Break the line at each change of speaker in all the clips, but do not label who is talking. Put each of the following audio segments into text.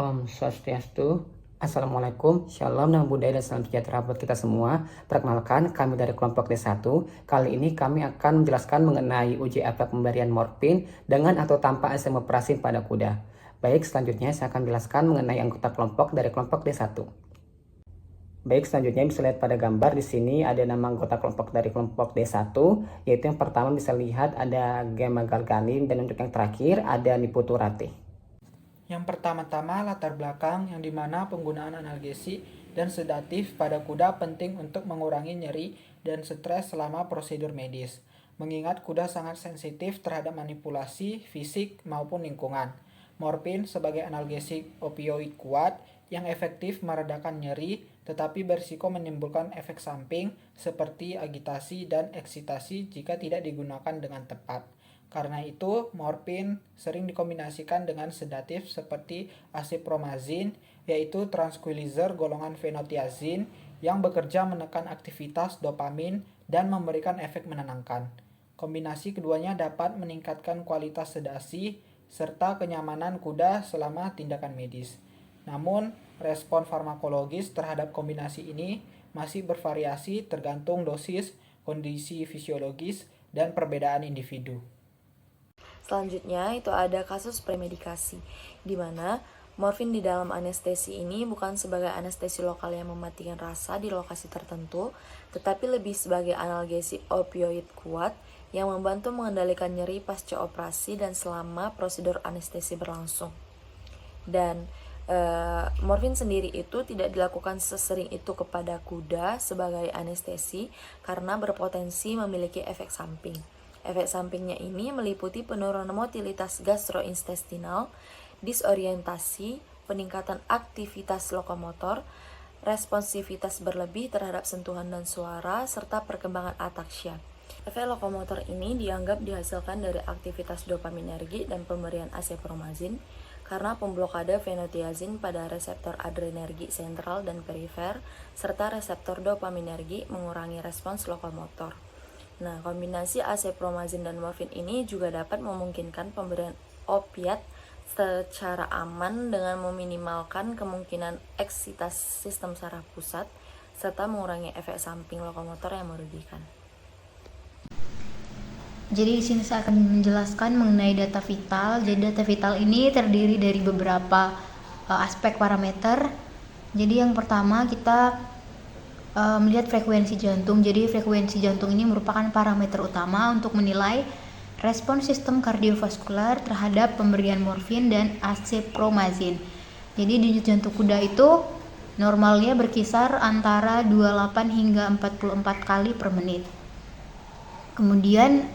Om Swastiastu. Assalamualaikum, Shalom, Nama Budaya dan Salam Sejahtera buat kita semua. Perkenalkan, kami dari kelompok D1. Kali ini kami akan menjelaskan mengenai uji efek pemberian morfin dengan atau tanpa enzamoprasin pada kuda. Baik, selanjutnya saya akan menjelaskan mengenai anggota kelompok dari kelompok D1. Baik, selanjutnya bisa lihat pada gambar di sini ada nama anggota kelompok dari kelompok D1, yaitu yang pertama bisa lihat ada Gemma Galganin dan untuk yang terakhir ada Niputurate.
Yang pertama-tama latar belakang yang dimana penggunaan analgesik dan sedatif pada kuda penting untuk mengurangi nyeri dan stres selama prosedur medis. Mengingat kuda sangat sensitif terhadap manipulasi fisik maupun lingkungan. Morfin sebagai analgesik opioid kuat yang efektif meredakan nyeri tetapi berisiko menimbulkan efek samping seperti agitasi dan eksitasi jika tidak digunakan dengan tepat. Karena itu, morfin sering dikombinasikan dengan sedatif seperti acipromazin, yaitu tranquilizer golongan fenotiazin yang bekerja menekan aktivitas dopamin dan memberikan efek menenangkan. Kombinasi keduanya dapat meningkatkan kualitas sedasi serta kenyamanan kuda selama tindakan medis. Namun, respon farmakologis terhadap kombinasi ini masih bervariasi tergantung dosis, kondisi fisiologis, dan perbedaan individu.
Selanjutnya itu ada kasus premedikasi, di mana morfin di dalam anestesi ini bukan sebagai anestesi lokal yang mematikan rasa di lokasi tertentu, tetapi lebih sebagai analgesik opioid kuat yang membantu mengendalikan nyeri pasca operasi dan selama prosedur anestesi berlangsung. Dan morfin sendiri itu tidak dilakukan sesering itu kepada kuda sebagai anestesi karena berpotensi memiliki efek samping. Efek sampingnya ini meliputi penurunan motilitas gastrointestinal, disorientasi, peningkatan aktivitas lokomotor, responsivitas berlebih terhadap sentuhan dan suara, serta perkembangan ataksia. Efek lokomotor ini dianggap dihasilkan dari aktivitas dopaminergi dan pemberian acipromazin karena pemblokade fenotiazin pada reseptor adrenergi sentral dan perifer, serta reseptor dopaminergi mengurangi respons lokomotor. Nah, kombinasi acipromazin dan morfin ini juga dapat memungkinkan pemberian opiat secara aman dengan meminimalkan kemungkinan eksitasi sistem saraf pusat serta mengurangi efek samping lokomotor yang merugikan.
Jadi di sini saya akan menjelaskan mengenai data vital. Jadi data vital ini terdiri dari beberapa aspek parameter. Jadi yang pertama kita melihat frekuensi jantung. Jadi frekuensi jantung ini merupakan parameter utama untuk menilai respon sistem kardiovaskular terhadap pemberian morfin dan acipromazin. Jadi denyut jantung kuda itu normalnya berkisar antara 28 hingga 44 kali per menit. Kemudian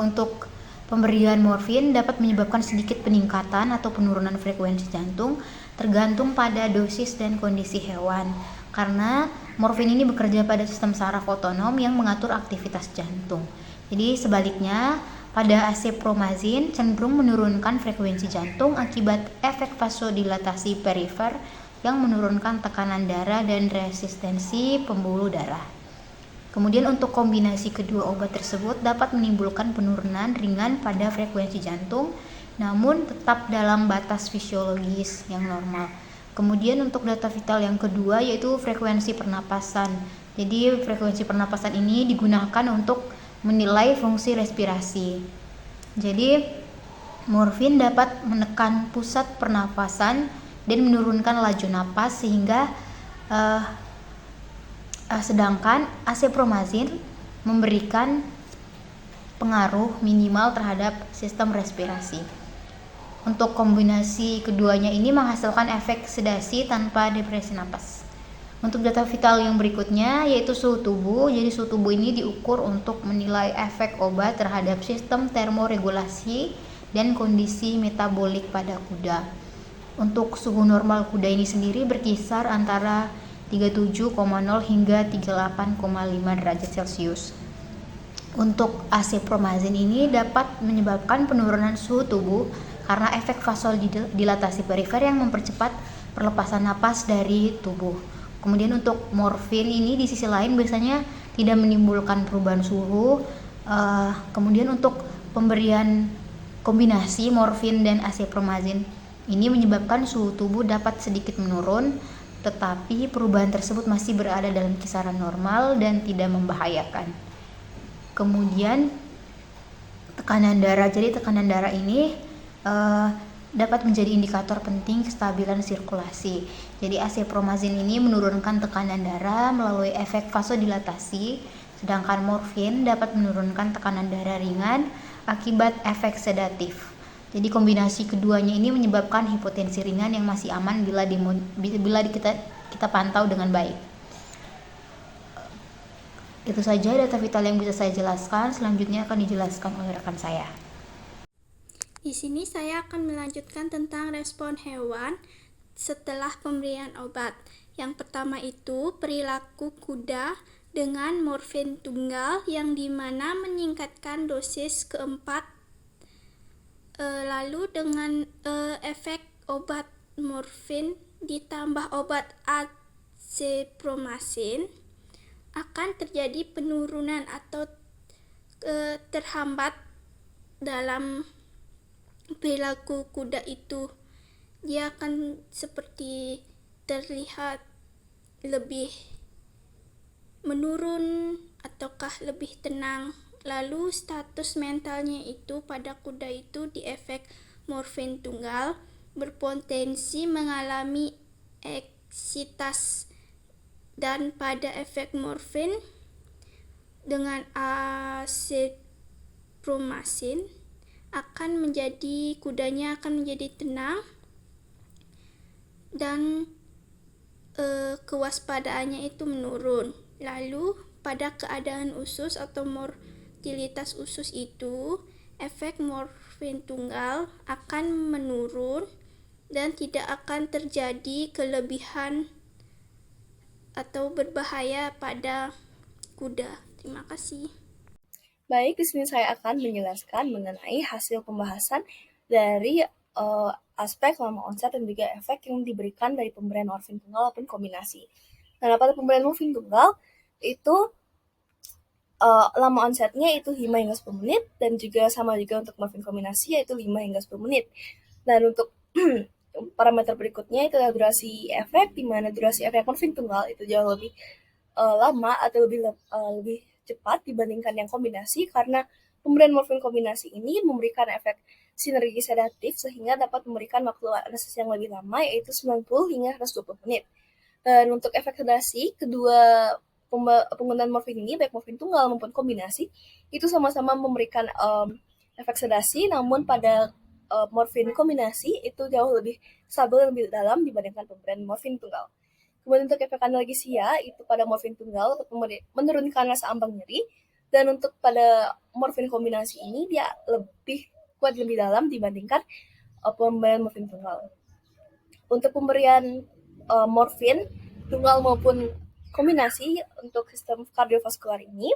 untuk pemberian morfin dapat menyebabkan sedikit peningkatan atau penurunan frekuensi jantung tergantung pada dosis dan kondisi hewan. Karena morfin ini bekerja pada sistem saraf otonom yang mengatur aktivitas jantung. Jadi sebaliknya, pada acipromazin cenderung menurunkan frekuensi jantung akibat efek vasodilatasi perifer yang menurunkan tekanan darah dan resistensi pembuluh darah. Kemudian untuk kombinasi kedua obat tersebut dapat menimbulkan penurunan ringan pada frekuensi jantung, namun tetap dalam batas fisiologis yang normal. Kemudian untuk data vital yang kedua yaitu frekuensi pernapasan. Jadi frekuensi pernapasan ini digunakan untuk menilai fungsi respirasi. Jadi morfin dapat menekan pusat pernapasan dan menurunkan laju napas sehingga sedangkan acipromazin memberikan pengaruh minimal terhadap sistem respirasi. Untuk kombinasi keduanya ini menghasilkan efek sedasi tanpa depresi napas. Untuk data vital yang berikutnya yaitu suhu tubuh. Jadi suhu tubuh ini diukur untuk menilai efek obat terhadap sistem termoregulasi dan kondisi metabolik pada kuda. Untuk suhu normal kuda ini sendiri berkisar antara 37,0 hingga 38,5 derajat Celcius. Untuk acipromazin ini dapat menyebabkan penurunan suhu tubuh karena efek vasodilatasi perifer yang mempercepat perlepasan napas dari tubuh. Kemudian untuk morfin ini di sisi lain biasanya tidak menimbulkan perubahan suhu. Kemudian untuk pemberian kombinasi morfin dan acipromazin Ini menyebabkan suhu tubuh dapat sedikit menurun, tetapi perubahan tersebut masih berada dalam kisaran normal dan tidak membahayakan. Kemudian tekanan darah. Jadi tekanan darah ini dapat menjadi indikator penting kestabilan sirkulasi. Jadi asepromazin ini menurunkan tekanan darah melalui efek vasodilatasi, sedangkan morfin dapat menurunkan tekanan darah ringan akibat efek sedatif. Jadi kombinasi keduanya ini menyebabkan hipotensi ringan yang masih aman bila kita pantau dengan baik. Itu saja data vital yang bisa saya jelaskan. Selanjutnya akan dijelaskan oleh rekan saya.
Di sini saya akan melanjutkan tentang respon hewan setelah pemberian obat. Yang pertama itu perilaku kuda dengan morfin tunggal yang dimana meningkatkan dosis keempat. Lalu dengan efek obat morfin ditambah obat azepromycin akan terjadi penurunan atau terhambat dalam perilaku kuda itu. Dia akan seperti terlihat lebih menurun ataukah lebih tenang. Lalu status mentalnya itu pada kuda itu di efek morfin tunggal berpotensi mengalami eksitas, dan pada efek morfin dengan azepromycin kudanya akan menjadi tenang dan kewaspadaannya itu menurun. Lalu pada keadaan usus atau mortalitas usus itu, efek morfin tunggal akan menurun dan tidak akan terjadi kelebihan atau berbahaya pada kuda. Terima kasih.
Baik, di sini saya akan menjelaskan mengenai hasil pembahasan dari aspek lama onset dan juga efek yang diberikan dari pemberian morfin tunggal maupun kombinasi. Nah, pada pemberian morfin tunggal itu lama onsetnya itu 5 hingga 10 menit dan juga sama juga untuk morfin kombinasi yaitu 5 hingga 10 menit. Dan untuk parameter berikutnya itu adalah durasi efek, di mana durasi efek morfin tunggal itu jauh lebih lama atau lebih cepat dibandingkan yang kombinasi, karena pemberian morfin kombinasi ini memberikan efek sinergi sedatif sehingga dapat memberikan waktu anestesi yang lebih lama yaitu 90 hingga 120 menit. Dan untuk efek sedasi, kedua penggunaan morfin ini, baik morfin tunggal maupun kombinasi, itu sama-sama memberikan efek sedasi, namun pada morfin kombinasi itu jauh lebih stabil, lebih dalam dibandingkan pemberian morfin tunggal. Kemudian untuk efek analgesia itu pada morfin tunggal untuk menurunkan rasa ambang nyeri, dan untuk pada morfin kombinasi ini dia lebih kuat, lebih dalam dibandingkan pemberian morfin tunggal. Untuk pemberian morfin tunggal maupun kombinasi untuk sistem kardiovaskular ini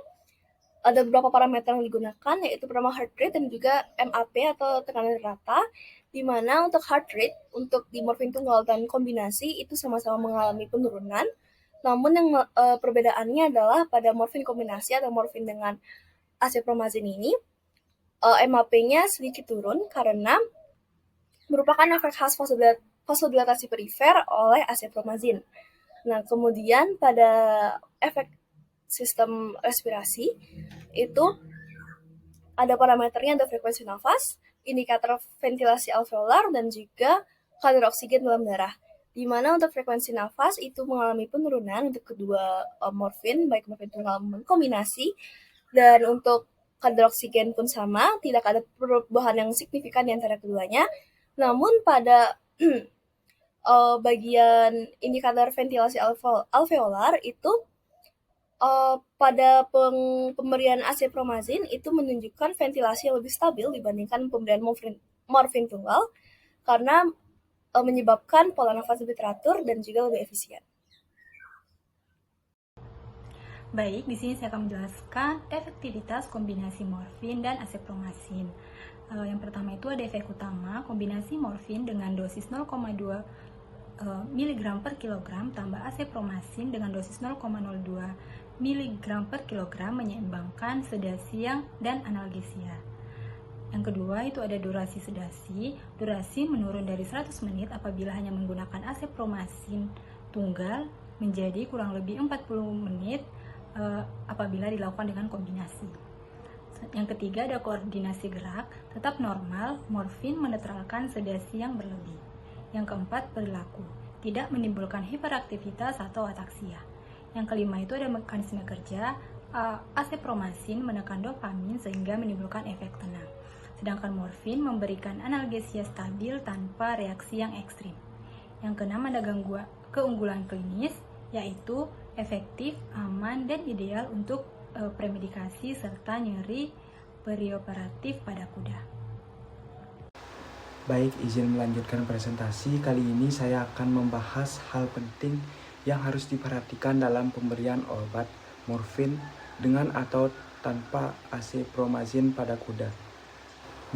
ada beberapa parameter yang digunakan, yaitu pertama heart rate dan juga MAP atau tekanan rata, di mana untuk heart rate untuk di morfin tunggal dan kombinasi itu sama-sama mengalami penurunan. Namun yang perbedaannya adalah pada morfin kombinasi atau morfin dengan azepromycin ini MAP-nya sedikit turun karena merupakan efek khas vasodilatasi perifer oleh azepromycin. Nah, kemudian pada efek sistem respirasi itu ada parameternya, ada frekuensi nafas, indikator ventilasi alveolar, dan juga kadar oksigen dalam darah. Di mana untuk frekuensi nafas itu mengalami penurunan untuk kedua morfin, baik morfin tunggal maupun kombinasi, dan untuk kadar oksigen pun sama, tidak ada perubahan yang signifikan di antara keduanya. Namun pada bagian indikator ventilasi alveolar itu pada pemberian azepromycin itu menunjukkan ventilasi yang lebih stabil dibandingkan pemberian morfin tunggal, karena menyebabkan pola nafas lebih teratur dan juga lebih efisien.
Baik, di sini saya akan menjelaskan efektivitas kombinasi morfin dan azepromycin. Yang pertama itu ada efek utama kombinasi morfin dengan dosis 0,2 mg per kilogram tambah azepromycin dengan dosis 0,02 mg per kilogram menyeimbangkan sedasi dan analgesia. Yang kedua itu ada durasi sedasi. Durasi menurun dari 100 menit apabila hanya menggunakan asepromycin tunggal menjadi kurang lebih 40 menit apabila dilakukan dengan kombinasi. Yang ketiga ada koordinasi gerak. Tetap normal, morfin menetralkan sedasi yang berlebih. Yang keempat perilaku. Tidak menimbulkan hiperaktivitas atau ataksia. Yang kelima itu ada mekanisme kerja. Asepromycin menekan dopamin sehingga menimbulkan efek tenang. Sedangkan morfin memberikan analgesia stabil tanpa reaksi yang ekstrim. Yang keenam ada keunggulan klinis, yaitu efektif, aman, dan ideal untuk premedikasi serta nyeri perioperatif pada kuda.
Baik, izin melanjutkan presentasi. Kali ini saya akan membahas hal penting yang harus diperhatikan dalam pemberian obat morfin dengan atau tanpa asepromycin pada kuda.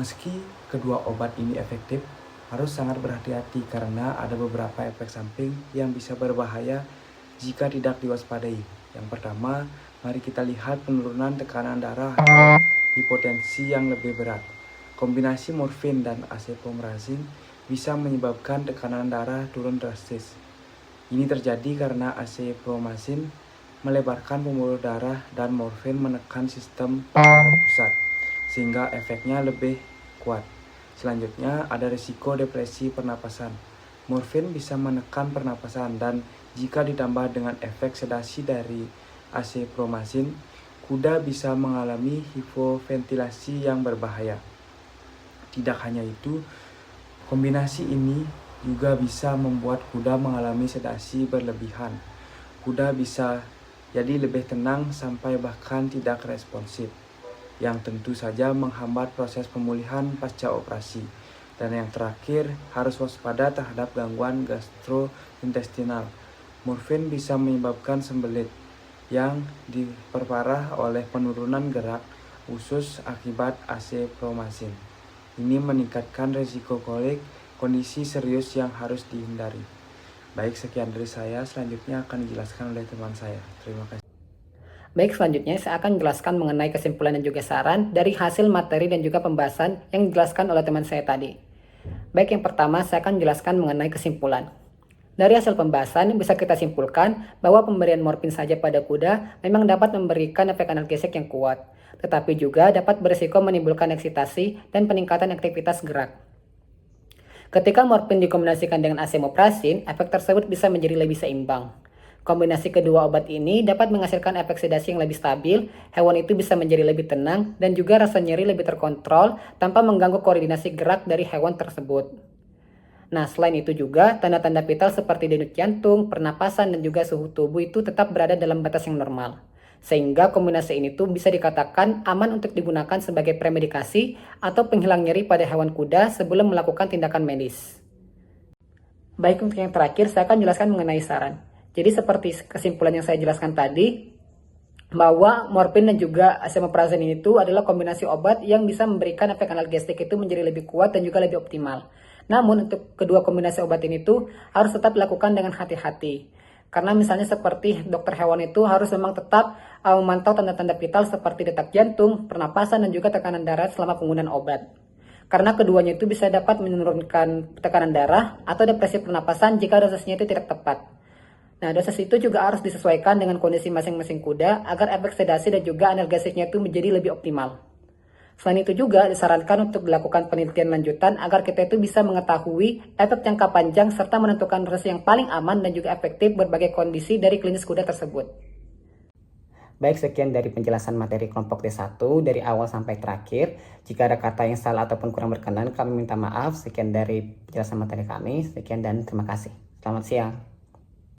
Meski kedua obat ini efektif, harus sangat berhati-hati karena ada beberapa efek samping yang bisa berbahaya jika tidak diwaspadai. Yang pertama, mari kita lihat penurunan tekanan darah atau hipotensi yang lebih berat. Kombinasi morfin dan asepromycin bisa menyebabkan tekanan darah turun drastis. Ini terjadi karena asepromycin melebarkan pembuluh darah dan morfin menekan sistem pusat, sehingga efeknya lebih kuat. Selanjutnya ada risiko depresi pernapasan. Morfin bisa menekan pernapasan dan jika ditambah dengan efek sedasi dari asepromycin, kuda bisa mengalami hipoventilasi yang berbahaya. Tidak hanya itu, kombinasi ini juga bisa membuat kuda mengalami sedasi berlebihan. Kuda bisa jadi lebih tenang sampai bahkan tidak responsif, yang tentu saja menghambat proses pemulihan pasca operasi. Dan yang terakhir, harus waspada terhadap gangguan gastrointestinal. Morfin bisa menyebabkan sembelit yang diperparah oleh penurunan gerak usus akibat asepromycin. Ini meningkatkan risiko kolik, kondisi serius yang harus dihindari. Baik, sekian dari saya. Selanjutnya akan dijelaskan oleh teman saya. Terima kasih.
Baik, selanjutnya saya akan menjelaskan mengenai kesimpulan dan juga saran dari hasil materi dan juga pembahasan yang dijelaskan oleh teman saya tadi. Baik, yang pertama saya akan menjelaskan mengenai kesimpulan. Dari hasil pembahasan bisa kita simpulkan bahwa pemberian morfin saja pada kuda memang dapat memberikan efek analgesik yang kuat, tetapi juga dapat berisiko menimbulkan eksitasi dan peningkatan aktivitas gerak. Ketika morfin dikombinasikan dengan asepromycin, efek tersebut bisa menjadi lebih seimbang. Kombinasi kedua obat ini dapat menghasilkan efek sedasi yang lebih stabil, hewan itu bisa menjadi lebih tenang, dan juga rasa nyeri lebih terkontrol tanpa mengganggu koordinasi gerak dari hewan tersebut. Nah, selain itu juga, tanda-tanda vital seperti denyut jantung, pernapasan, dan juga suhu tubuh itu tetap berada dalam batas yang normal. Sehingga kombinasi ini tuh bisa dikatakan aman untuk digunakan sebagai premedikasi atau penghilang nyeri pada hewan kuda sebelum melakukan tindakan medis. Baik, untuk yang terakhir saya akan jelaskan mengenai saran. Jadi seperti kesimpulan yang saya jelaskan tadi, bahwa morfin dan juga asepromycin itu adalah kombinasi obat yang bisa memberikan efek analgesik itu menjadi lebih kuat dan juga lebih optimal. Namun untuk kedua kombinasi obat ini tuh harus tetap dilakukan dengan hati-hati. Karena misalnya seperti dokter hewan itu harus memang tetap memantau tanda-tanda vital seperti detak jantung, pernapasan, dan juga tekanan darah selama penggunaan obat. Karena keduanya itu bisa dapat menurunkan tekanan darah atau depresi pernapasan jika dosisnya itu tidak tepat. Nah, dosis itu juga harus disesuaikan dengan kondisi masing-masing kuda agar efek sedasi dan juga analgesiknya itu menjadi lebih optimal. Selain itu juga disarankan untuk dilakukan penelitian lanjutan agar kita itu bisa mengetahui efek jangka panjang serta menentukan dosis yang paling aman dan juga efektif berbagai kondisi dari klinis kuda tersebut. Baik, sekian dari penjelasan materi kelompok D1 dari awal sampai terakhir. Jika ada kata yang salah ataupun kurang berkenan, kami minta maaf. Sekian dari penjelasan materi kami. Sekian dan terima kasih. Selamat siang.